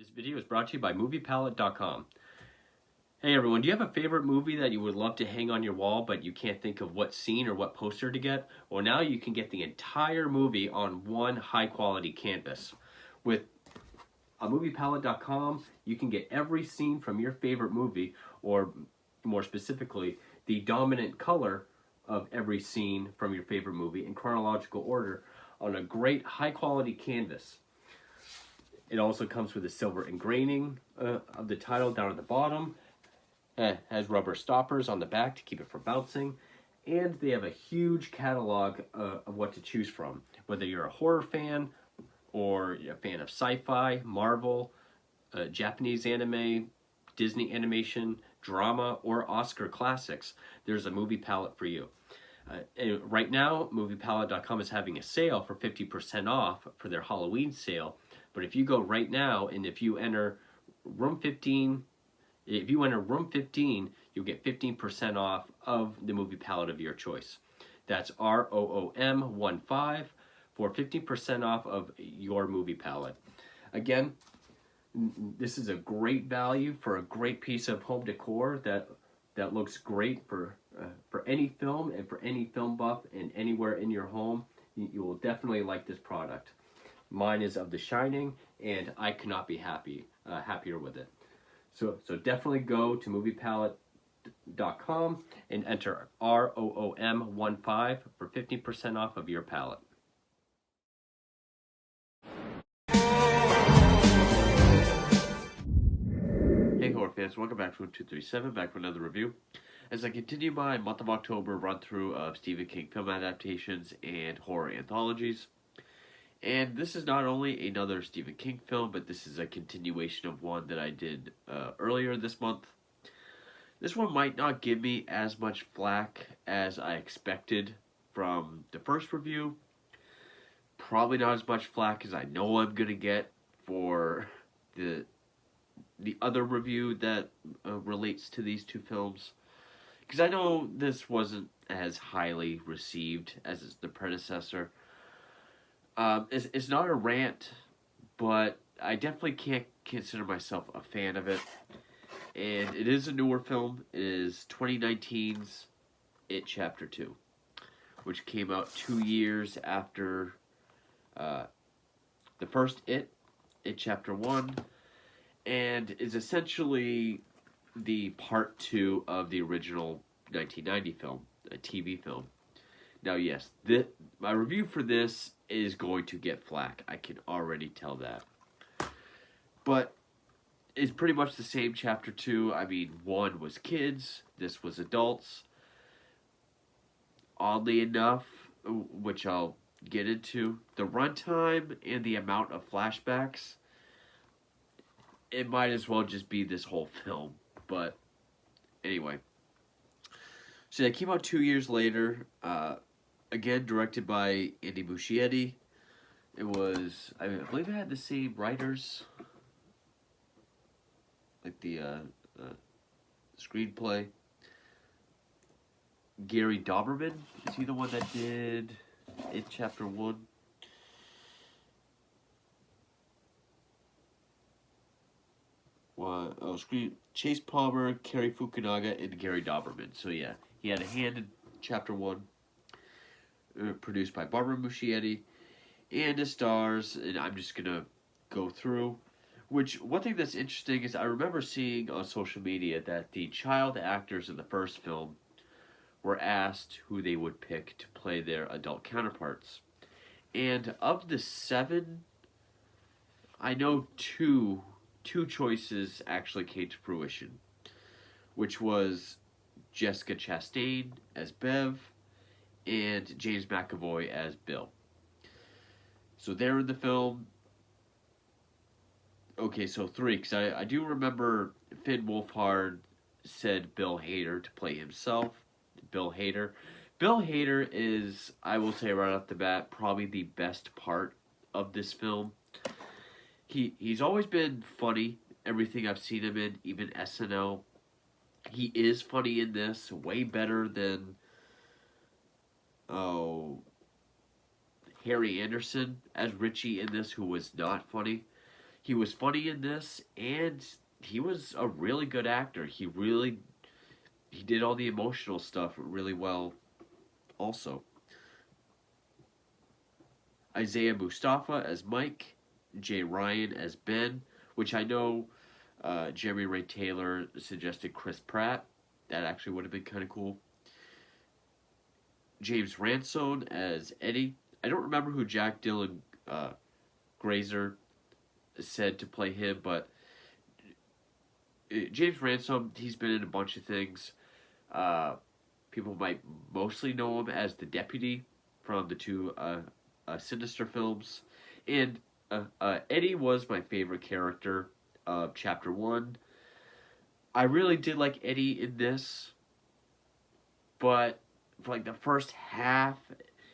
This video is brought to you by MoviePalette.com. Hey everyone, do you have a favorite movie that you would love to hang on your wall but you can't think of what scene or what poster to get? Well, now you can get the entire movie on one high quality canvas. With MoviePalette.com, you can get every scene from your favorite movie, or more specifically, the dominant color of every scene from your favorite movie in chronological order on a great high quality canvas. It also comes with a silver engraving of the title down at the bottom. Has rubber stoppers on the back to keep it from bouncing. And they have a huge catalog of what to choose from. Whether you're a horror fan, or a fan of sci-fi, Marvel, Japanese anime, Disney animation, drama, or Oscar classics, there's a movie palette for you. And right now, MoviePalette.com is having a sale for 50% off for their Halloween sale. But if you go right now, and if you enter room 15, you'll get 15% off of the movie palette of your choice. That's ROOM15 for 15% off of your movie palette. Again, this is a great value for a great piece of home decor that looks great for any film and for any film buff and anywhere in your home. You will definitely like this product. Mine is of The Shining, and I could not be happier with it. So definitely go to MoviePalette.com and enter ROOM15 for 15% off of your palette. Hey horror fans, welcome back to 237, back for another review. As I continue my month of October run through of Stephen King film adaptations and horror anthologies. And this is not only another Stephen King film, but this is a continuation of one that I did earlier this month. This one might not give me as much flack as I expected from the first review. Probably not as much flack as I know I'm going to get for the other review that relates to these two films. Because I know this wasn't as highly received as the predecessor. It's not a rant, but I definitely can't consider myself a fan of it. And it is a newer film. It is 2019's It Chapter 2, which came out 2 years after the first It Chapter 1, and is essentially the part 2 of the original 1990 film, a TV film. Now, yes, my review for this is going to get flack. I can already tell that. But it's pretty much the same Chapter 2. I mean, 1 was kids, this was adults. Oddly enough, which I'll get into, the runtime and the amount of flashbacks, it might as well just be this whole film. But anyway. So that came out 2 years later. Again, directed by Andy Muschietti. It was, I believe it had the same writers, like the screenplay. Gary Dauberman, is he the one that did It Chapter 1? Chase Palmer, Cary Fukunaga, and Gary Dauberman. So yeah, he had a hand in Chapter 1. Produced by Barbara Muschietti, and it stars, and I'm just gonna go through. Which, one thing that's interesting is I remember seeing on social media that the child actors in the first film were asked who they would pick to play their adult counterparts. And of the 7, I know two choices actually came to fruition, which was Jessica Chastain as Bev, and James McAvoy as Bill. So they're in the film. Okay, so 3, because I do remember Finn Wolfhard said Bill Hader to play himself. Bill Hader is, I will say right off the bat, probably the best part of this film. He's always been funny, everything I've seen him in, even SNL. He is funny in this, way better than Harry Anderson as Richie in this, who was not funny. He was funny in this, and he was a really good actor. He did all the emotional stuff really well also. Isaiah Mustafa as Mike, Jay Ryan as Ben, which I know Jeremy Ray Taylor suggested Chris Pratt. That actually would have been kind of cool. James Ransone as Eddie. I don't remember who Jack Dylan Grazer said to play him, but James Ransone, he's been in a bunch of things. People might mostly know him as the deputy from the two Sinister films. And Eddie was my favorite character of Chapter 1. I really did like Eddie in this, but for like the first half,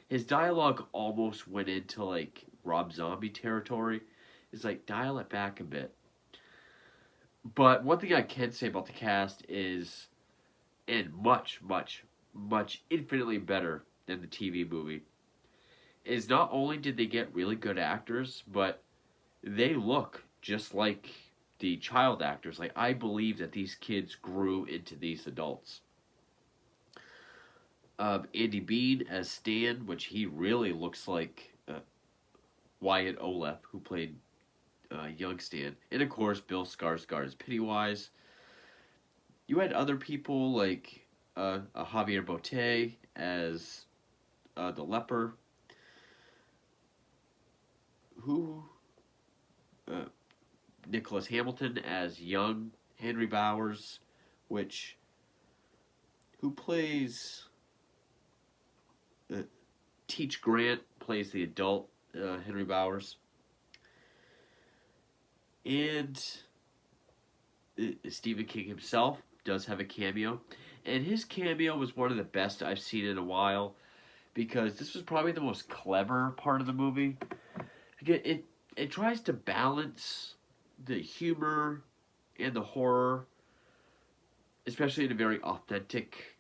his dialogue almost went into like Rob Zombie territory. It's like, dial it back a bit. But one thing I can say about the cast is, and much, much, much infinitely better than the TV movie, is not only did they get really good actors, but they look just like the child actors. Like, I believe that these kids grew into these adults. Andy Bean as Stan, which he really looks like Wyatt Oleff, who played young Stan. And of course, Bill Skarsgård as Pennywise. You had other people like Javier Botet as the leper. Nicholas Hamilton as young Henry Bowers, who plays Teach Grant plays the adult Henry Bowers, and Stephen King himself does have a cameo, and his cameo was one of the best I've seen in a while, because this was probably the most clever part of the movie. It tries to balance the humor and the horror, especially in a very authentic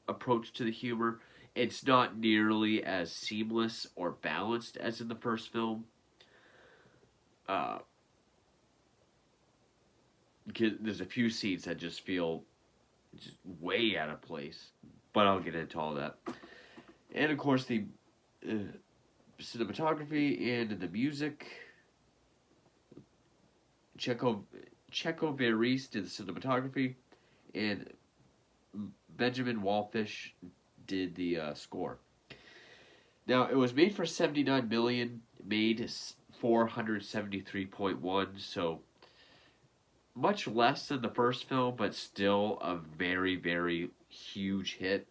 approach to the humor. It's not nearly as seamless or balanced as in the first film. There's a few scenes that just feel just way out of place, but I'll get into all that. And of course, the cinematography and the music. Checo Veris did the cinematography, and Benjamin Wallfish did the score. Now, it was made for $79 million, made $473.1, so much less than the first film, but still a very, very huge hit.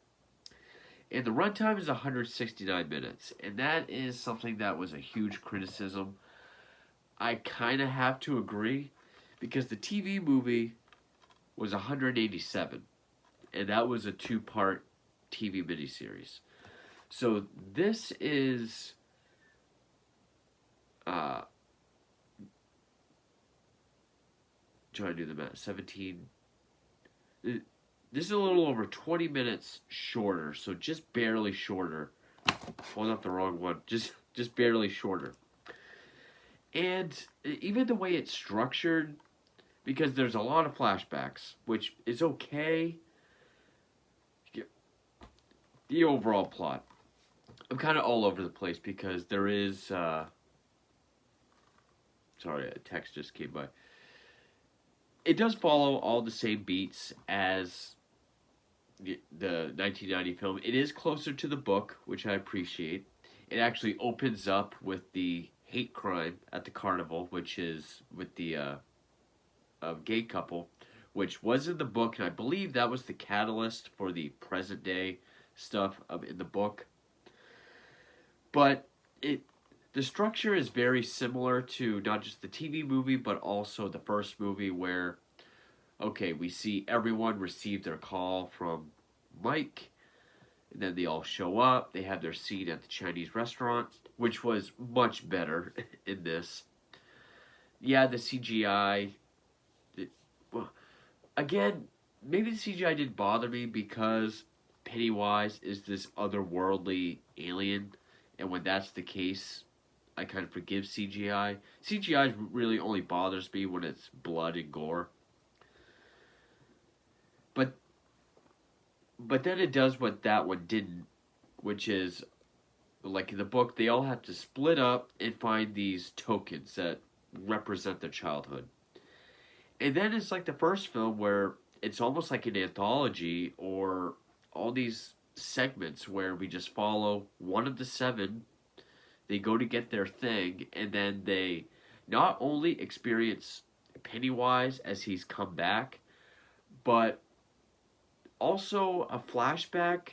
And the runtime is 169 minutes, and that is something that was a huge criticism. I kind of have to agree, because the TV movie was 187, and that was a 2-part TV miniseries. So this is trying to do the math. 17. This is a little over 20 minutes shorter, so just barely shorter. Pulling up the wrong one. Just barely shorter. And even the way it's structured, because there's a lot of flashbacks, which is okay. The overall plot, I'm kind of all over the place because there is, sorry, a text just came by. It does follow all the same beats as the 1990 film. It is closer to the book, which I appreciate. It actually opens up with the hate crime at the carnival, which is with the gay couple, which was in the book, and I believe that was the catalyst for the present day stuff in the book. But the structure is very similar to not just the TV movie, but also the first movie, where, okay, we see everyone receive their call from Mike, and then they all show up, they have their scene at the Chinese restaurant, which was much better in this. Yeah, the CGI, well, again, maybe the CGI didn't bother me because Pennywise is this otherworldly alien, and when that's the case, I kind of forgive CGI. CGI really only bothers me when it's blood and gore. But then it does what that one didn't, which is like in the book, they all have to split up and find these tokens that represent their childhood. And then it's like the first film where it's almost like an anthology or all these segments where we just follow one of the seven. They go to get their thing, and then they not only experience Pennywise as he's come back, but also a flashback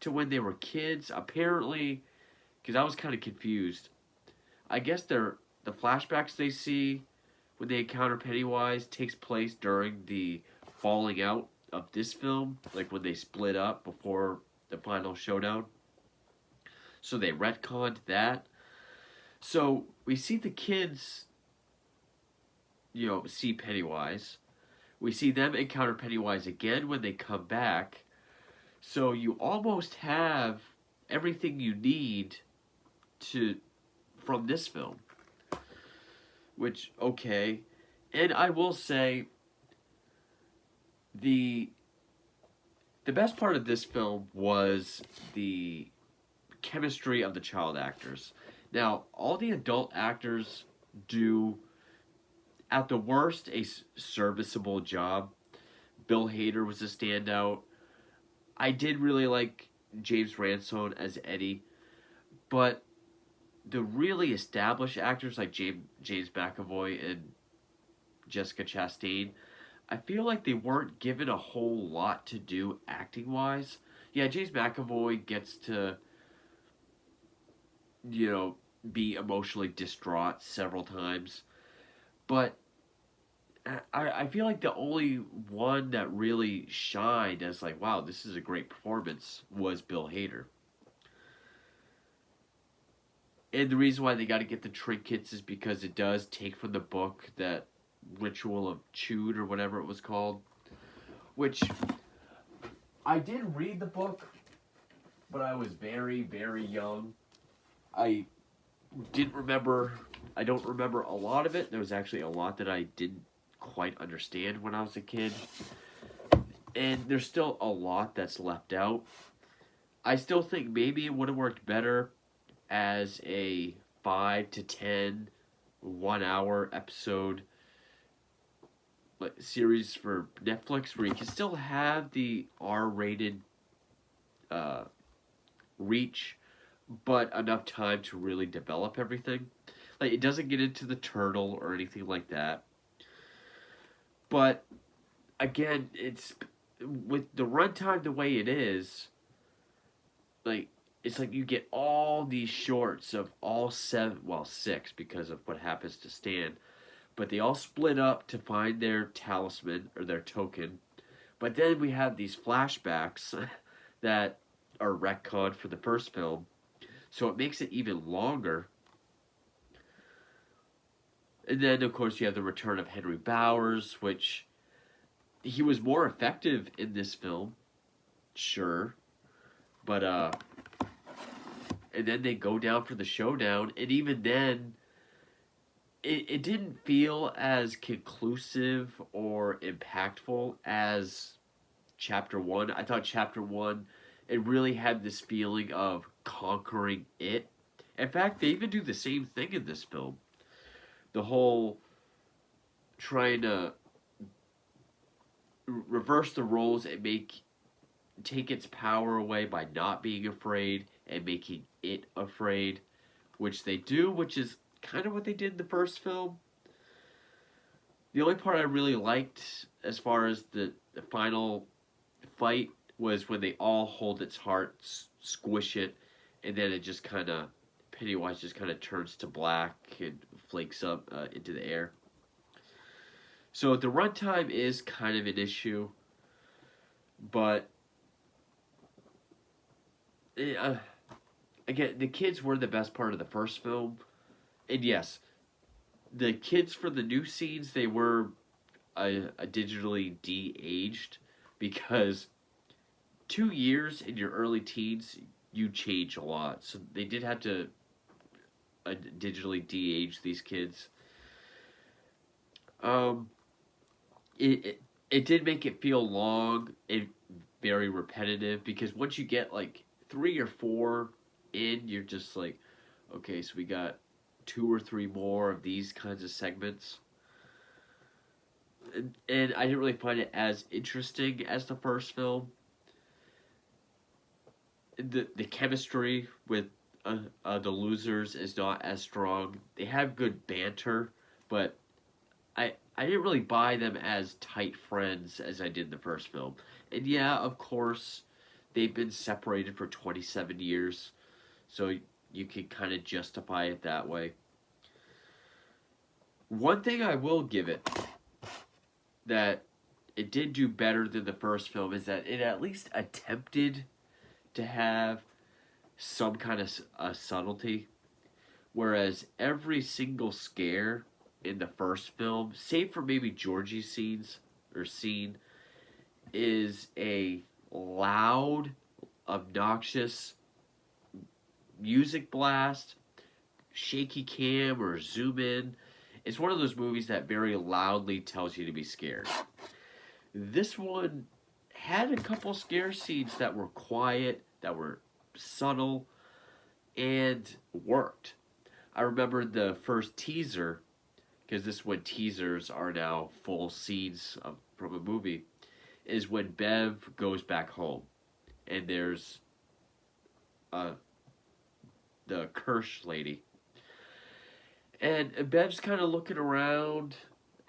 to when they were kids. Apparently, because I was kind of confused. I guess the flashbacks they see when they encounter Pennywise takes place during the falling out of this film, like when they split up before the final showdown. So they retconned that. So we see the kids, see Pennywise. We see them encounter Pennywise again when they come back. So you almost have everything you need to from this film. Which, okay. And I will say the best part of this film was the chemistry of the child actors. Now, all the adult actors do, at the worst, a serviceable job. Bill Hader was a standout. I did really like James Ransone as Eddie, but the really established actors like James McAvoy and Jessica Chastain, I feel like they weren't given a whole lot to do acting-wise. Yeah, James McAvoy gets to, be emotionally distraught several times. But I feel like the only one that really shined as like, wow, this is a great performance was Bill Hader. And the reason why they got to get the trinkets is because it does take from the book that Ritual of Chewed or whatever it was called. Which, I did read the book, but I was very, very young. I don't remember a lot of it. There was actually a lot that I didn't quite understand when I was a kid. And there's still a lot that's left out. I still think maybe it would have worked better as a 5 to 10 1-hour episode series for Netflix where you can still have the R-rated reach, but enough time to really develop everything. Like, it doesn't get into the turtle or anything like that. But again, it's with the runtime the way it is, like, it's like you get all these shorts of all six because of what happens to Stan, but they all split up to find their talisman or their token. But then we have these flashbacks that are retconned for the first film, so it makes it even longer. And then, of course, you have the return of Henry Bowers, which he was more effective in this film, sure, but and then they go down for the showdown, and even then, it didn't feel as conclusive or impactful as Chapter 1. I thought Chapter 1, it really had this feeling of conquering it. In fact, they even do the same thing in this film. The whole trying to reverse the roles and take its power away by not being afraid and making it afraid, which they do, which is kind of what they did in the first film. The only part I really liked as far as the final fight was when they all hold its heart, squish it, and then it just kind of, Pennywise just kind of turns to black and flakes up into the air. So the runtime is kind of an issue, but again, the kids were the best part of the first film. And yes, the kids for the new scenes, they were a digitally de-aged because 2 years in your early teens, you change a lot. So they did have to digitally de-age these kids. Um, it did make it feel long and very repetitive, because once you get like 3 or 4 in, you're just like, okay, so we got 2 or 3 more of these kinds of segments. And I didn't really find it as interesting as the first film. The chemistry with the losers is not as strong. They have good banter, but I didn't really buy them as tight friends as I did in the first film. And yeah, of course, they've been separated for 27 years, so you can kind of justify it that way. One thing I will give it that it did do better than the first film is that it at least attempted to have some kind of subtlety, whereas every single scare in the first film, save for maybe Georgie's scene, is a loud, obnoxious music blast, shaky cam or zoom in. It's one of those movies that very loudly tells you to be scared. This one had a couple scare scenes that were quiet, that were subtle, and worked. I remember the first teaser, because this is when teasers are now full scenes from a movie, is when Bev goes back home, and there's the Kirsch lady. And Bev's kind of looking around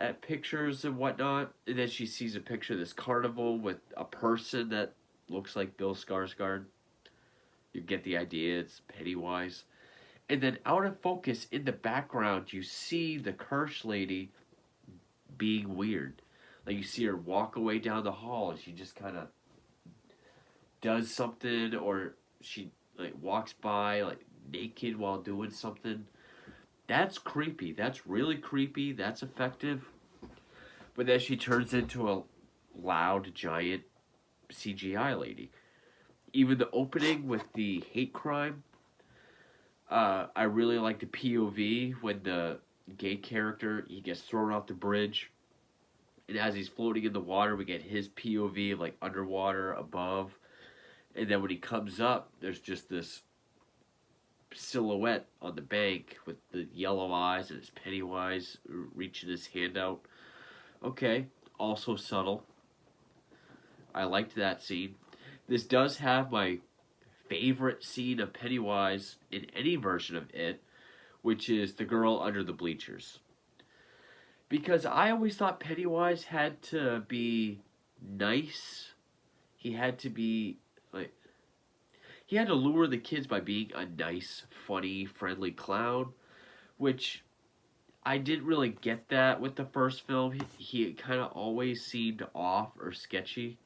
at pictures and whatnot, and then she sees a picture of this carnival with a person that looks like Bill Skarsgård. You get the idea, it's Pennywise. And then out of focus in the background, you see the Kirsch lady being weird. Like you see her walk away down the hall, and she just kind of does something, or she like walks by like naked while doing something. That's creepy. That's really creepy. That's effective. But then she turns into a loud, giant CGI lady. Even the opening with the hate crime, I really like the POV when the gay character, he gets thrown off the bridge, and as he's floating in the water, we get his POV of like underwater above, and then when he comes up, there's just this silhouette on the bank with the yellow eyes, and it's Pennywise reaching his hand out. Okay, also subtle. I liked that scene. This does have my favorite scene of Pennywise in any version of it, which is the girl under the bleachers. Because I always thought Pennywise had to be nice. He had to be like, he had to lure the kids by being a nice, funny, friendly clown, which I didn't really get that with the first film. He kind of always seemed off or sketchy,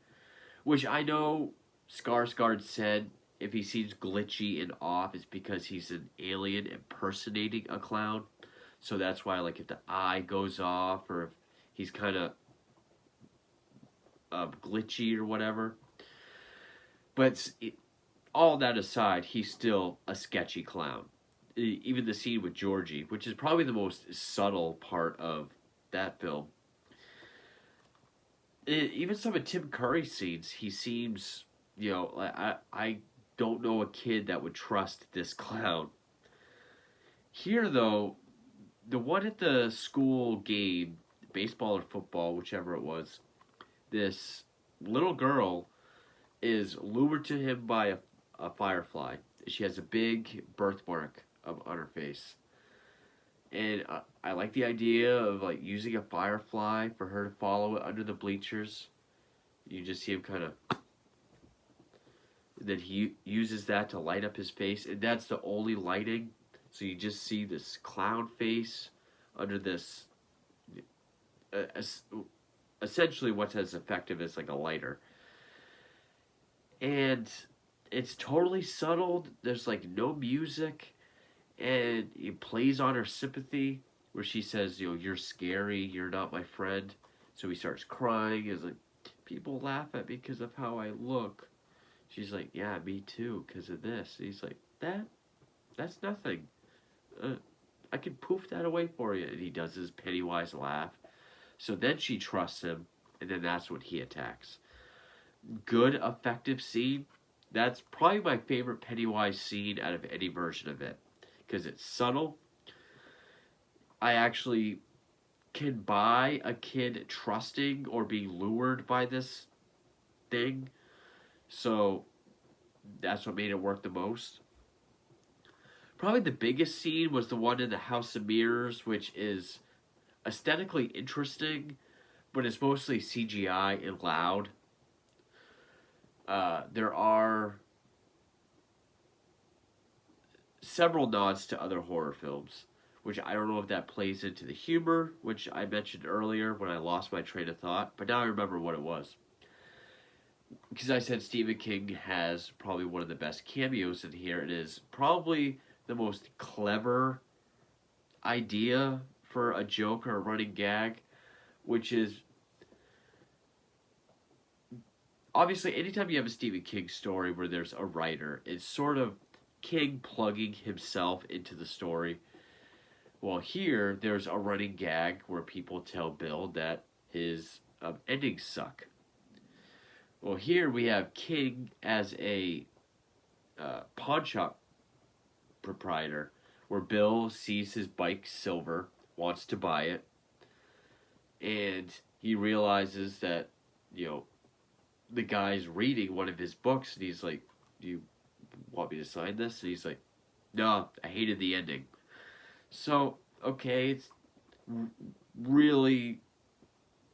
which I know Skarsgård said if he seems glitchy and off, it's because he's an alien impersonating a clown. So that's why, like, if the eye goes off or if he's kind of glitchy or whatever. But all that aside, he's still a sketchy clown. Even the scene with Georgie, which is probably the most subtle part of that film. Even some of Tim Curry's scenes, he seems, I don't know a kid that would trust this clown. Here, though, the one at the school game, baseball or football, whichever it was, this little girl is lured to him by a firefly. She has a big birthmark on her face. And I like the idea of like using a firefly for her to follow it under the bleachers. You just see him kind of... Then he uses that to light up his face. And that's the only lighting. So you just see this clown face under this... essentially what's as effective as like a lighter. And it's totally subtle. There's like no music. And it plays on her sympathy, where she says, you're scary, you're not my friend. So he starts crying. He's like, people laugh at me because of how I look. She's like, yeah, me too, because of this. And he's like, that's nothing. I can poof that away for you. And he does his Pennywise laugh. So then she trusts him, and then that's when he attacks. Good, effective scene. That's probably my favorite Pennywise scene out of any version of it. Because it's subtle. I actually can buy a kid trusting or being lured by this thing. So that's what made it work the most. Probably the biggest scene was the one in the House of Mirrors, which is aesthetically interesting, but it's mostly CGI and loud. There are several nods to other horror films, which I don't know if that plays into the humor, which I mentioned earlier when I lost my train of thought, but now I remember what it was. Because I said Stephen King has probably one of the best cameos in here. It is probably the most clever idea for a joke or a running gag, which is obviously anytime you have a Stephen King story where there's a writer, it's sort of King plugging himself into the story. Well, here there's a running gag where people tell Bill that his endings suck. Well, here we have King as a pawn shop proprietor, where Bill sees his bike silver, wants to buy it, and he realizes that, the guy's reading one of his books, and he's like, "Do you want me to sign this?" And he's like, "No, I hated the ending." So, okay, it's really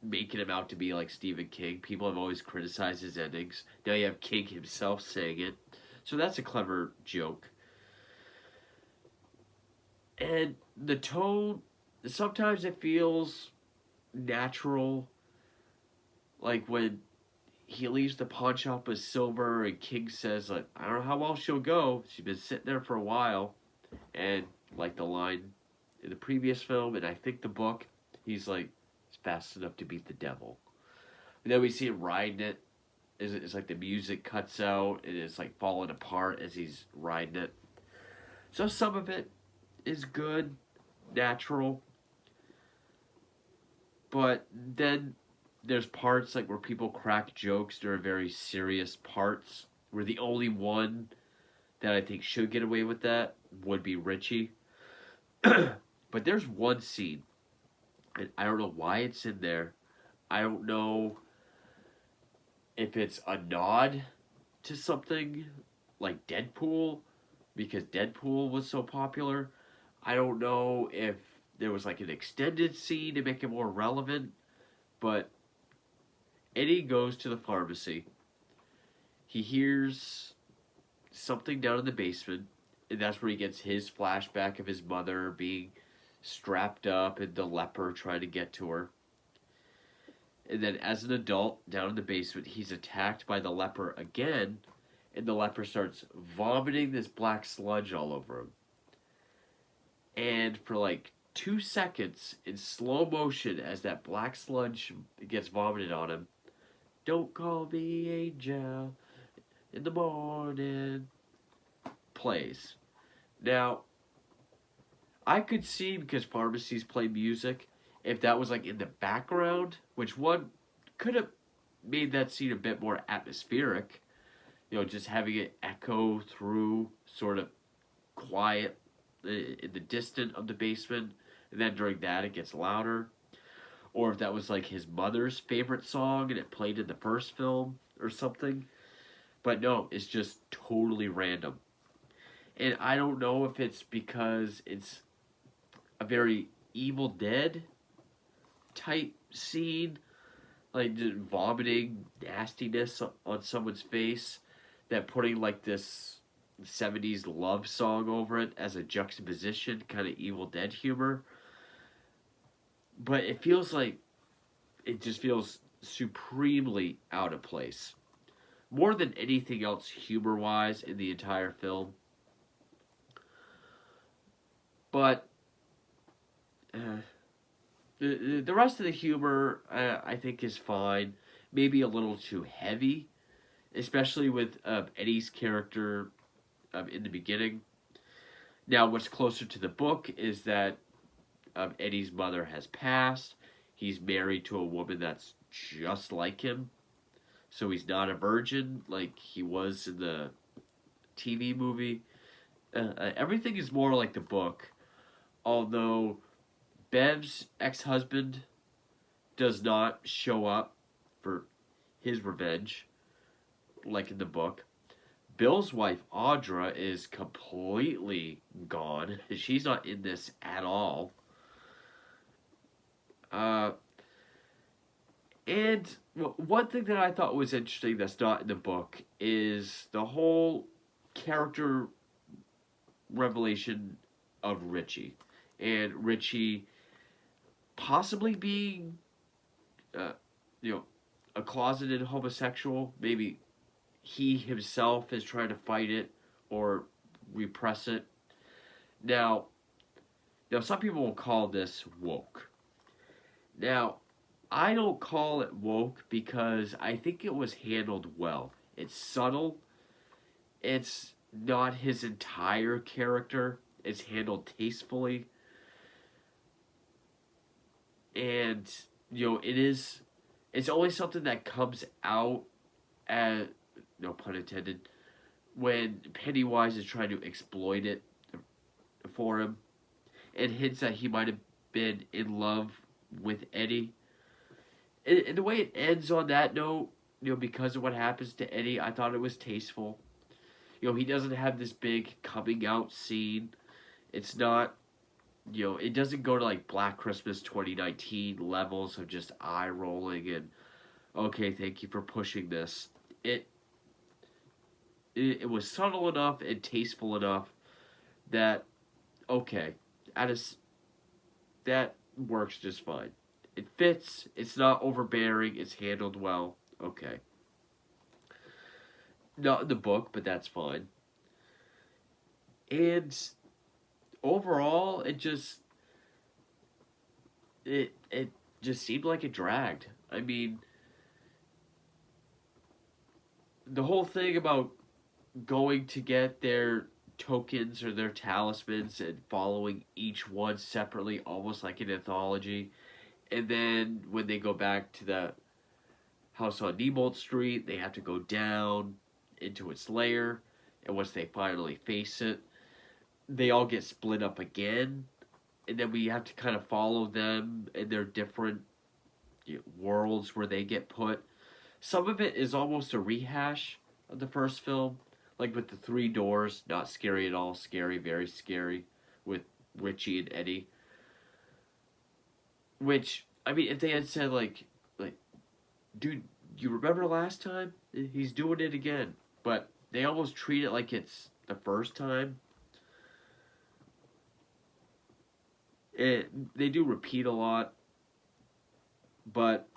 making him out to be like Stephen King. People have always criticized his endings. Now you have King himself saying it. So that's a clever joke. And the tone, sometimes it feels natural. Like when he leaves the pawn shop with Silver and King says, like, "I don't know how well she'll go. She's been sitting there for a while." And like the line in the previous film, and I think the book, he's like, "It's fast enough to beat the devil." And then we see him riding it. It's like the music cuts out and it's like falling apart as he's riding it. So some of it is good, natural, but then there's parts like where people crack jokes during very serious parts. Where the only one that I think should get away with that would be Richie. But there's one scene, and I don't know why it's in there. I don't know if it's a nod to something like Deadpool, because Deadpool was so popular. I don't know if there was like an extended scene to make it more relevant, but Eddie goes to the pharmacy. He hears something down in the basement, and that's where he gets his flashback of his mother being strapped up and the leper trying to get to her. And then as an adult, down in the basement, he's attacked by the leper again, and the leper starts vomiting this black sludge all over him. And for like 2 seconds, in slow motion, as that black sludge gets vomited on him, "Don't call me angel in the morning," plays. Now, I could see, because pharmacies play music, if that was like in the background, which one could have made that scene a bit more atmospheric, just having it echo through sort of quiet in the distant of the basement, and then during that it gets louder. Or if that was like his mother's favorite song and it played in the first film or something. But no, it's just totally random. And I don't know if it's because it's a very Evil Dead type scene, like just vomiting nastiness on someone's face, that putting like this 70s love song over it as a juxtaposition, kind of Evil Dead humor. But it feels like, it just feels supremely out of place. More than anything else humor-wise in the entire film. But the rest of the humor, I think, is fine. Maybe a little too heavy, especially with Eddie's character in the beginning. Now, what's closer to the book is that Eddie's mother has passed. He's married to a woman that's just like him. So he's not a virgin like he was in the TV movie. Everything is more like the book, although Bev's ex-husband does not show up for his revenge like in the book. Bill's wife Audra is completely gone. She's not in this at all. Uh, and one thing that I thought was interesting that's not in the book is the whole character revelation of Richie. And Richie possibly being, uh, you know, a closeted homosexual. Maybe he himself is trying to fight it or repress it. Now, some people will call this woke. Now, I don't call it woke because I think it was handled well. It's subtle. It's not his entire character. It's handled tastefully. And, it's only something that comes out as, no pun intended, when Pennywise is trying to exploit it for him and hints that he might have been in love with Eddie. And the way it ends on that note, because of what happens to Eddie, I thought it was tasteful. He doesn't have this big coming out scene. It's not, it doesn't go to like Black Christmas 2019 levels of just eye rolling and, okay, thank you for pushing this. It was subtle enough and tasteful enough that, okay, that works just fine. It fits. It's not overbearing. It's handled well. Okay. Not in the book, but that's fine. And overall, it just seemed like it dragged. I mean, the whole thing about going to get their tokens or their talismans and following each one separately, almost like an anthology. And then when they go back to the house on Neibolt Street, they have to go down into its lair. And once they finally face it, they all get split up again. And then we have to kind of follow them in their different worlds where they get put. Some of it is almost a rehash of the first film. Like with the 3 doors, not scary at all, scary, very scary, with Richie and Eddie. Which, I mean, if they had said, like, dude, you remember last time? He's doing it again. But they almost treat it like it's the first time. They do repeat a lot. But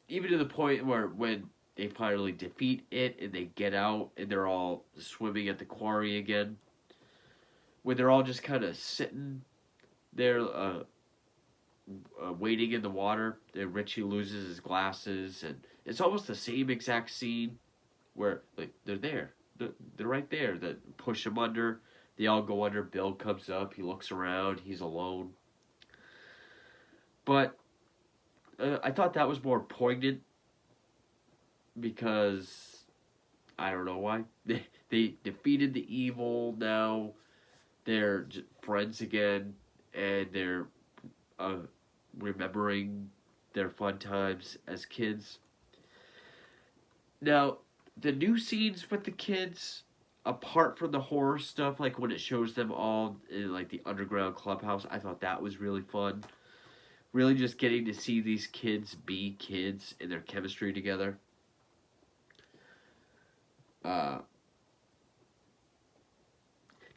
even to the point where when they finally defeat it and they get out and they're all swimming at the quarry again, when they're all just kind of sitting there waiting in the water, and Richie loses his glasses, and it's almost the same exact scene where like they're right there. That push him under. They all go under. Bill comes up. He looks around. He's alone. But I thought that was more poignant because I don't know why they defeated the evil. Now they're friends again, and they're remembering their fun times as kids. Now, the new scenes with the kids, apart from the horror stuff, like when it shows them all in like the underground clubhouse, I thought that was really fun. Really just getting to see these kids be kids and their chemistry together.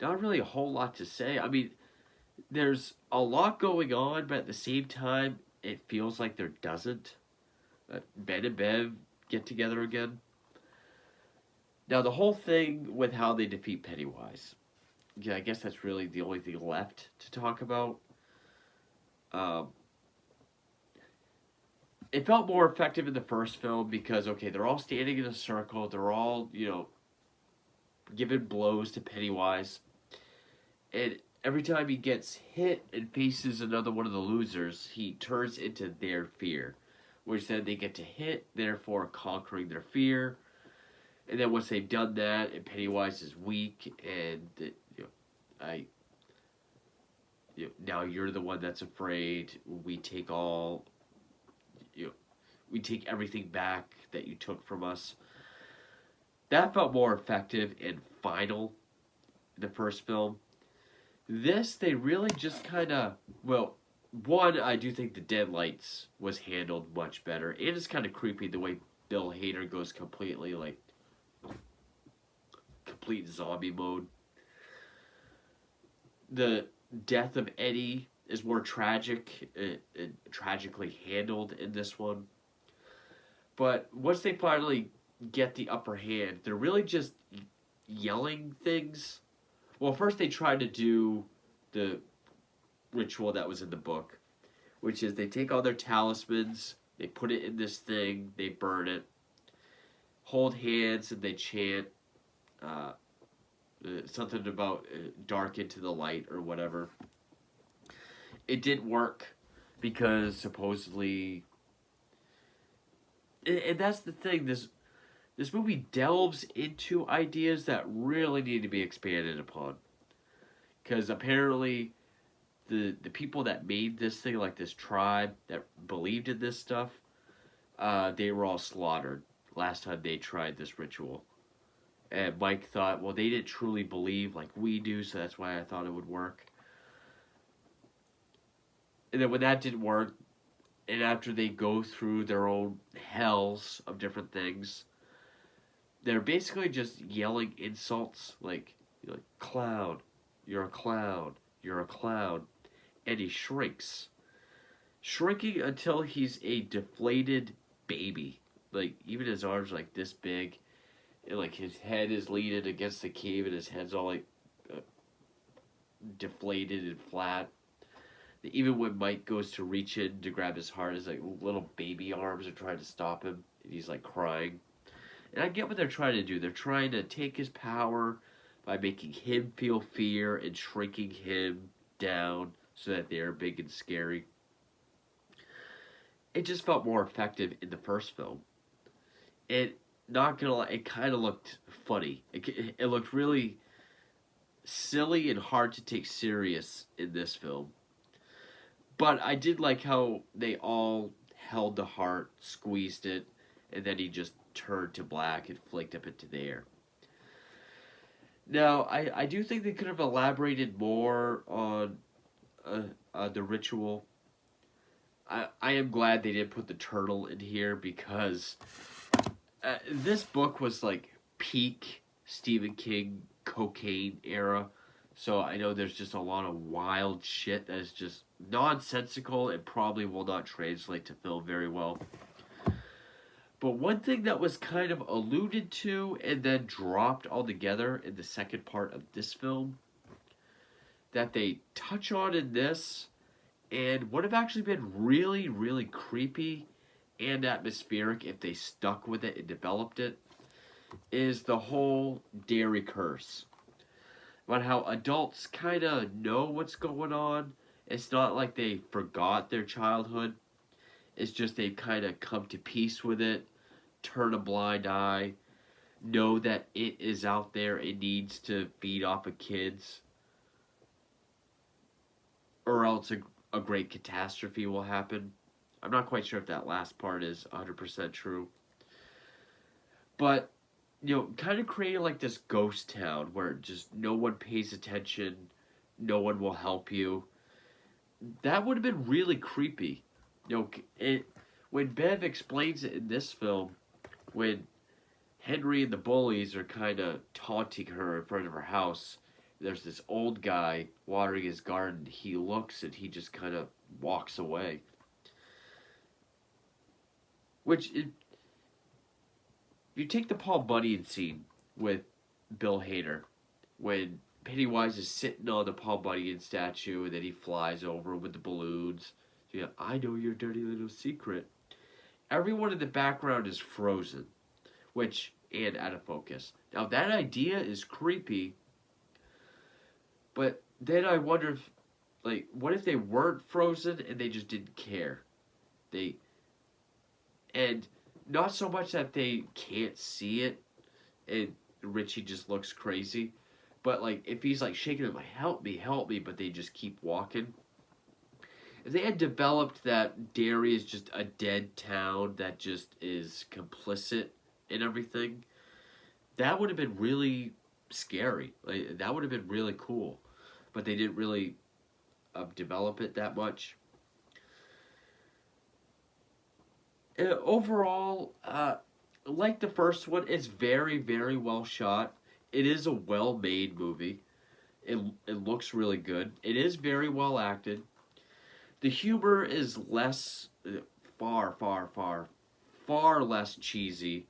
Not really a whole lot to say. I mean, there's a lot going on, but at the same time, it feels like there doesn't. Ben and Bev get together again. Now, the whole thing with how they defeat Pennywise, I guess that's really the only thing left to talk about. It felt more effective in the first film because, okay, they're all standing in a circle. They're all, giving blows to Pennywise. And every time he gets hit and faces another one of the losers, he turns into their fear. Which then they get to hit, therefore conquering their fear. And then once they've done that, and Pennywise is weak, and I, now you're the one that's afraid. We take all, we take everything back that you took from us. That felt more effective and final in the first film. This, they really just kind of, well, one, I do think the Deadlights was handled much better. And it's kind of creepy the way Bill Hader goes completely, like, complete zombie mode. The death of Eddie is more tragic and tragically handled in this one. But once they finally get the upper hand, they're really just yelling things. Well, first they try to do the ritual that was in the book, which is they take all their talismans, they put it in this thing, they burn it, hold hands, and they chant something about dark into the light or whatever. It didn't work because supposedly, and that's the thing. This movie delves into ideas that really need to be expanded upon. Because apparently, the people that made this thing, like this tribe that believed in this stuff, they were all slaughtered last time they tried this ritual. And Mike thought, well, they didn't truly believe like we do, so that's why I thought it would work. And then when that didn't work, and after they go through their own hells of different things, they're basically just yelling insults like clown, you're a clown, you're a clown, and he shrinks, shrinking until he's a deflated baby. Like even his arms like this big, and like his head is leaning against the cave, and his head's all like deflated and flat. Even when Mike goes to reach in to grab his heart, his like little baby arms are trying to stop him, and he's like crying. And I get what they're trying to do. They're trying to take his power by making him feel fear and shrinking him down so that they're big and scary. It just felt more effective in the first film. It, not gonna lie, it kind of looked funny. It looked really silly and hard to take serious in this film. But I did like how they all held the heart, squeezed it, and then he just turned to black and flaked up into the air. Now, I do think they could have elaborated more on the ritual. I am glad they didn't put the turtle in here because this book was like peak Stephen King cocaine era. So I know there's just a lot of wild shit that is just nonsensical and probably will not translate to film very well. But one thing that was kind of alluded to and then dropped altogether in the second part of this film that they touch on in this and would have actually been really, really creepy and atmospheric if they stuck with it and developed it is the whole dairy curse. About how adults kind of know what's going on. It's not like they forgot their childhood. It's just they've kind of come to peace with it, turn a blind eye, know that it is out there, it needs to feed off of kids, or else a great catastrophe will happen. I'm not quite sure if that last part is 100% true. But kind of creating like this ghost town where just no one pays attention, no one will help you. That would have been really creepy. When Bev explains it in this film, when Henry and the bullies are kind of taunting her in front of her house, there's this old guy watering his garden. He looks and he just kind of walks away. You take the Paul Bunyan scene with Bill Hader, when Pennywise is sitting on the Paul Bunyan statue and then he flies over with the balloons. I know your dirty little secret. Everyone in the background is frozen, and out of focus. Now that idea is creepy, but then I wonder if, like, what if they weren't frozen and they just didn't care? They and not so much that they can't see it and Richie just looks crazy, but like if he's like shaking him like help me, but they just keep walking. If they had developed that Derry is just a dead town that just is complicit in everything, that would have been really scary. Like that would have been really cool, but they didn't really develop it that much. Overall, like the first one, it's very, very well shot. It is a well made movie. It looks really good. It is very well acted. The humor is less, far, far, far, far less cheesy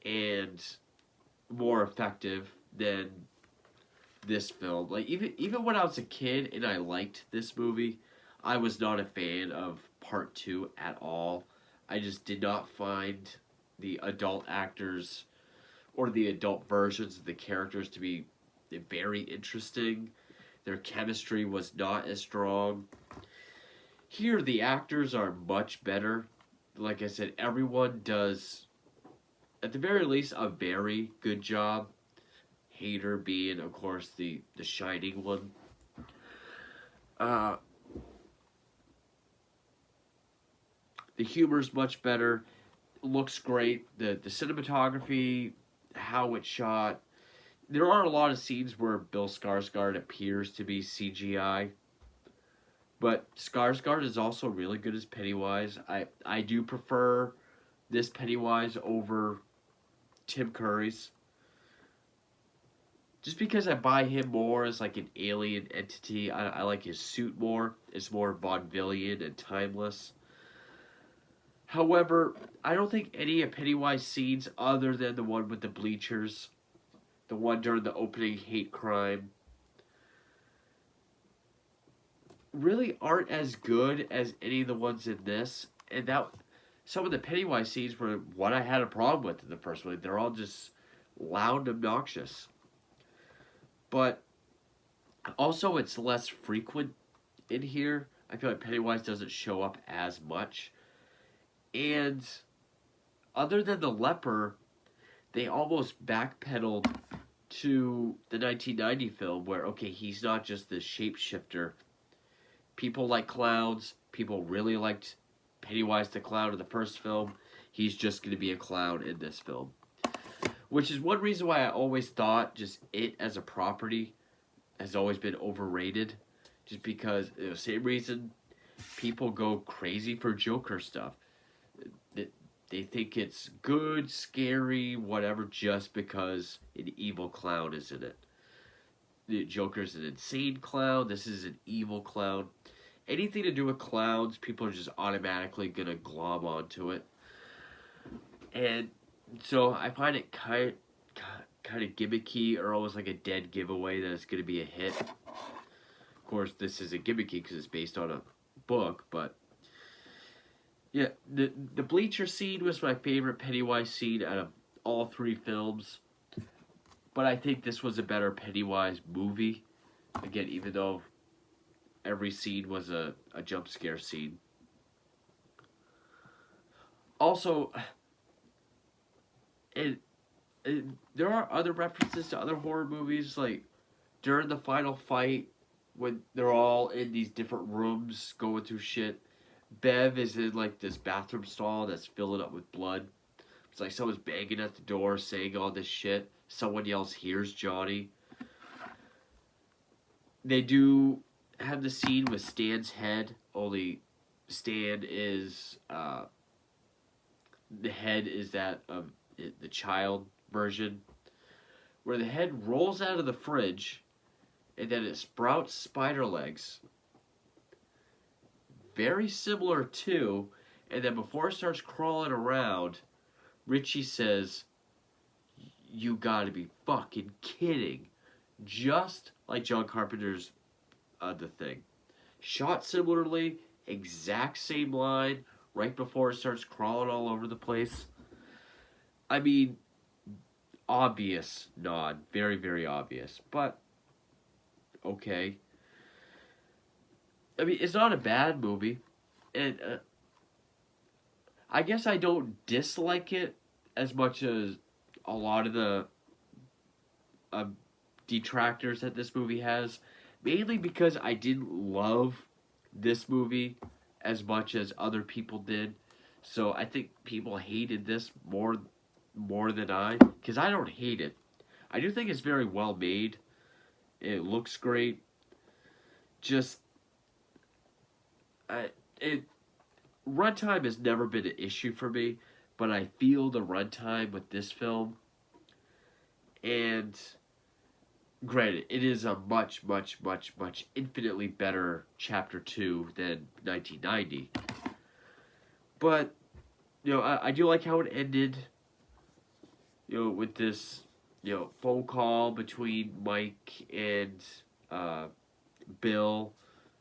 and more effective than this film. Like even when I was a kid and I liked this movie, I was not a fan of part two at all. I just did not find the adult actors or the adult versions of the characters to be very interesting. Their chemistry was not as strong. Here, the actors are much better. Like I said, everyone does, at the very least, a very good job. Hater being, of course, the shining one. Uh, the humor's much better. Looks great. The cinematography, how it's shot. There are a lot of scenes where Bill Skarsgård appears to be CGI, but Skarsgård is also really good as Pennywise. I do prefer this Pennywise over Tim Curry's. Just because I buy him more as like an alien entity. I like his suit more. It's more vaudevillian and timeless. However, I don't think any of Pennywise scenes other than the one with the bleachers, the one during the opening hate crime, really aren't as good as any of the ones in this. And that some of the Pennywise scenes were what I had a problem with in the first one. They're all just loud and obnoxious. But also it's less frequent in here. I feel like Pennywise doesn't show up as much. And other than the leper, they almost backpedaled to the 1990 film where, okay, he's not just this shapeshifter. People like clowns. People really liked Pennywise the Clown in the first film. He's just going to be a clown in this film. Which is one reason why I always thought just it as a property has always been overrated. Just because, same reason people go crazy for Joker stuff. They think it's good, scary, whatever, just because an evil clown is in it. The Joker's an insane clown. This is an evil clown. Anything to do with clowns, people are just automatically going to glob onto it. And so I find it kind of gimmicky or almost like a dead giveaway that it's going to be a hit. Of course, this is a gimmicky because it's based on a book, but yeah, the bleacher scene was my favorite Pennywise scene out of all three films. But I think this was a better Pennywise movie. Again, even though every scene was a jump scare scene. Also, there are other references to other horror movies, like during the final fight when they're all in these different rooms going through shit. Bev is in like this bathroom stall that's filling up with blood. It's like someone's banging at the door saying all this shit. Someone yells, "Here's Johnny." They do have the scene with Stan's head, only Stan is, the head is that of the child version, where the head rolls out of the fridge and then it sprouts spider legs. Very similar to, and then before it starts crawling around, Richie says, "You gotta be fucking kidding." Just like John Carpenter's The Thing. Shot similarly, exact same line, right before it starts crawling all over the place. I mean, obvious nod, very, very obvious, but okay. I mean, it's not a bad movie, and I guess I don't dislike it as much as a lot of the uh, detractors that this movie has, mainly because I didn't love this movie as much as other people did. So I think people hated this more than I, because I don't hate it. I do think it's very well made. It looks great. Just I it runtime has never been an issue for me, but I feel the runtime with this film, and granted, it is a much, much, much, much infinitely better Chapter 2 than 1990. But, I do like how it ended, with this, phone call between Mike and Bill.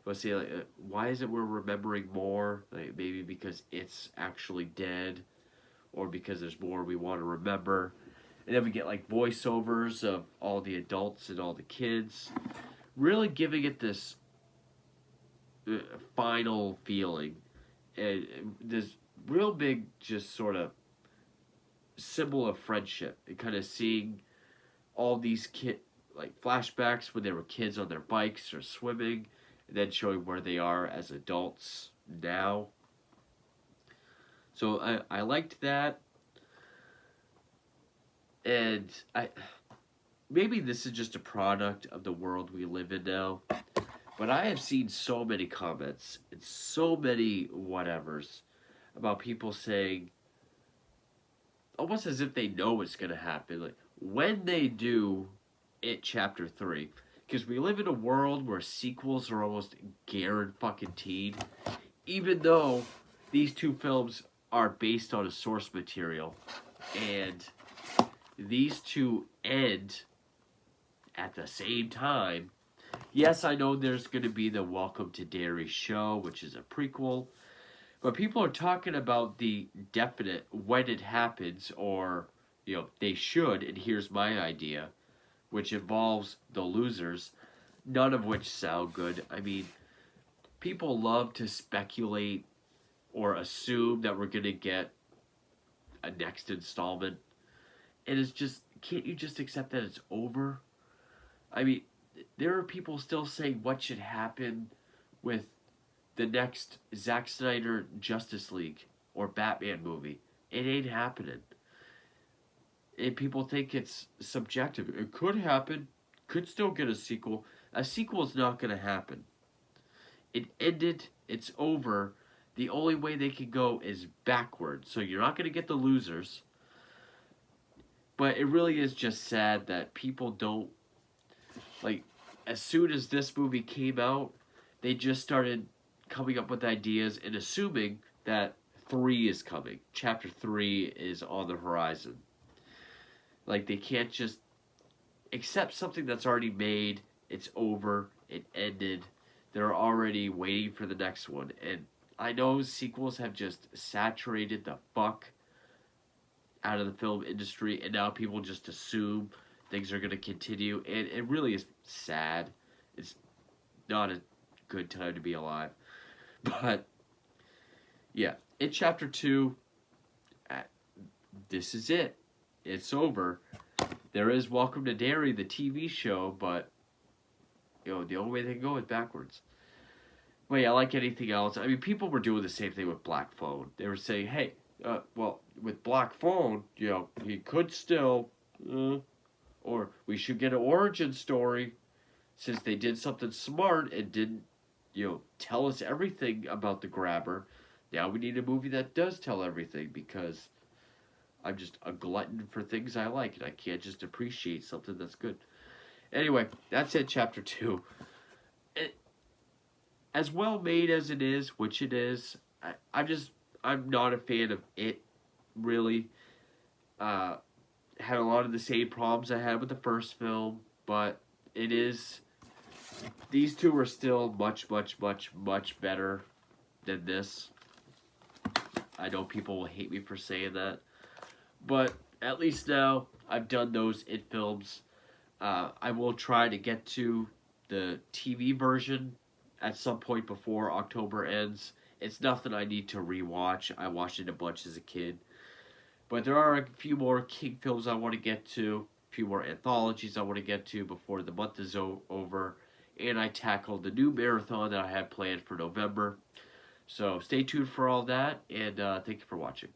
Let's say, like, why is it we're remembering more? Like, maybe because it's actually dead, or because there's more we want to remember. And then we get like voiceovers of all the adults and all the kids, really giving it this final feeling, and this real big, just sort of symbol of friendship, and kind of seeing all these like flashbacks when they were kids on their bikes or swimming, and then showing where they are as adults now. So I liked that. And maybe this is just a product of the world we live in now, but I have seen so many comments and so many whatevers about people saying, almost as if they know what's going to happen, like when they do It Chapter 3, because we live in a world where sequels are almost guaranteed, even though these two films are based on a source material, and these two end at the same time. Yes, I know there's going to be the Welcome to Derry show, which is a prequel, but people are talking about the definite when it happens, or, they should, and here's my idea, which involves the losers, none of which sound good. I mean, people love to speculate or assume that we're going to get a next installment. And it's just, can't you just accept that it's over? I mean, there are people still saying what should happen with the next Zack Snyder Justice League or Batman movie. It ain't happening. And people think it's subjective. It could happen. Could still get a sequel. A sequel is not going to happen. It ended. It's over. The only way they can go is backwards. So you're not going to get the losers. But it really is just sad that people don't, like, as soon as this movie came out, they just started coming up with ideas and assuming that 3 is coming. Chapter 3 is on the horizon. Like, they can't just accept something that's already made, it's over, it ended. They're already waiting for the next one. And I know sequels have just saturated the fuck out of the film industry, and now people just assume things are going to continue, and it really is sad. It's not a good time to be alive. But yeah, in Chapter 2, this is it. It's over. There is Welcome to Derry, the TV show, but the only way they can go is backwards. But yeah, like anything else, I mean, people were doing the same thing with Black Phone. They were saying, hey, well, with Black Phone, he could still, or we should get an origin story, since they did something smart and didn't, tell us everything about the grabber. Now we need a movie that does tell everything, because I'm just a glutton for things I like, and I can't just appreciate something that's good. Anyway, that's it, Chapter 2. As well made as it is, which it is, I'm not a fan of it, really. Had a lot of the same problems I had with the first film, but these two are still much, much, much, much better than this. I know people will hate me for saying that, but at least now I've done those in films. I will try to get to the TV version at some point before October ends. It's nothing I need to rewatch. I watched it a bunch as a kid. But there are a few more King films I want to get to, a few more anthologies I want to get to before the month is over. And I tackled the new marathon that I had planned for November. So stay tuned for all that, and thank you for watching.